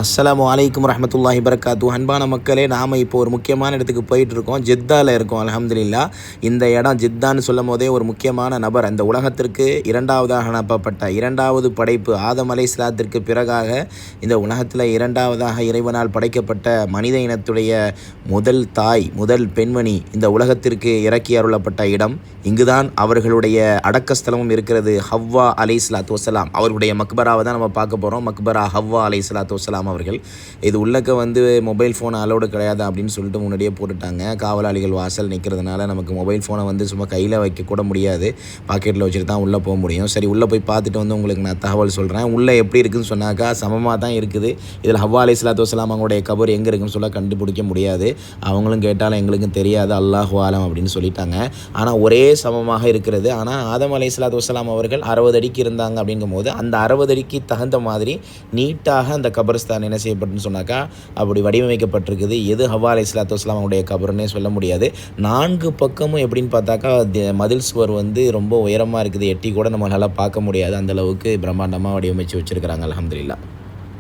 அஸ்ஸலாமு அலைக்கும் வரஹ்மத்துல்லாஹி வபரகாத்துஹு. அன்பான மக்களே, நாம் இப்போ ஒரு முக்கியமான இடத்துக்கு போயிட்டுருக்கோம். ஜித்தாவில் இருக்கோம். அல்ஹம்துலில்லாஹ். இந்த இடம் ஜித்தான்னு சொல்லும் போதே ஒரு முக்கியமான நபர், அந்த உலகத்திற்கு இரண்டாவதாக அனுப்பப்பட்ட இரண்டாவது படைப்பு ஆதம் அலைஹிஸ்ஸலாத்திற்கு பிறகாக இந்த உலகத்தில் இரண்டாவதாக இறைவனால் படைக்கப்பட்ட மனித இனத்துடைய முதல் தாய், முதல் பெண்மணி இந்த உலகத்திற்கு இறக்கி அருளப்பட்ட இடம். இங்குதான் அவர்களுடைய அடக்கஸ்தலமும் இருக்கிறது. ஹவ்வா அலைஹிஸ்ஸலாத்து வஸ்ஸலாம் அவர்களுடைய மக்பராவை தான் நம்ம பார்க்க போகிறோம். மக்பரா ஹவ்வா அலைஹிஸ்ஸலாத்து வஸ்ஸலாம் அவர்கள். இது உள்ளக்க மொபைல் ஃபோன் அலோடு கிடையாது அப்படின்னு சொல்லிட்டு முன்னாடியே போட்டுட்டாங்க. காவலாளிகள் வாசல் நிற்கிறதுனால நமக்கு மொபைல் ஃபோனை சும்மா கையில் வைக்கக்கூட முடியாது. பாக்கெட்டில் வச்சுட்டு தான் உள்ளே போக முடியும். சரி, உள்ளே போய் பார்த்துட்டு உங்களுக்கு நான் தகவல் சொல்கிறேன். உள்ளே எப்படி இருக்குதுன்னு சொன்னாக்கா சமமாக தான் இருக்குது. இதில் ஹவ்வா அலைஹிஸ்ஸலாத்து வஸ்ஸலாம் அவங்களுடைய கபர் எங்கே இருக்குன்னு சொல்ல கண்டுபிடிக்க முடியாது. அவங்களும் கேட்டாலும் எங்களுக்கும் தெரியாது, அல்லாஹு ஆலம் அப்படின்னு சொல்லிட்டாங்க. ஆனால் ஒரே சமமாக இருக்கிறது. ஆனால் ஆதம் அலைஹிஸ்ஸலாத்து வஸ்ஸலாம் அவர்கள் 60 அடிக்கு இருந்தாங்க அப்படிங்கும்போது அந்த 60 அடிக்கு தகுந்த மாதிரி நீட்டாக அந்த கபர்ஸ்தான் என்ன செய்யப்பட்டுன்னு சொன்னாக்கா அப்படி வடிவமைக்கப்பட்டிருக்குது. எது ஹவ்வா அலைஹிஸ்ஸலாத்து வஸ்ஸலாம் அவங்களுடைய கபர்னே சொல்ல முடியாது. 4 பக்கமும் எப்படின்னு பார்த்தாக்கா மதில் சுவர் ரொம்ப உயரமாக இருக்குது. எட்டி கூட நம்மளால் பார்க்க முடியாது. அந்தளவுக்கு பிரம்மாண்டமாக வடிவமைச்சு வச்சுருக்கிறாங்க. அல்ஹம்துலில்லாஹ்.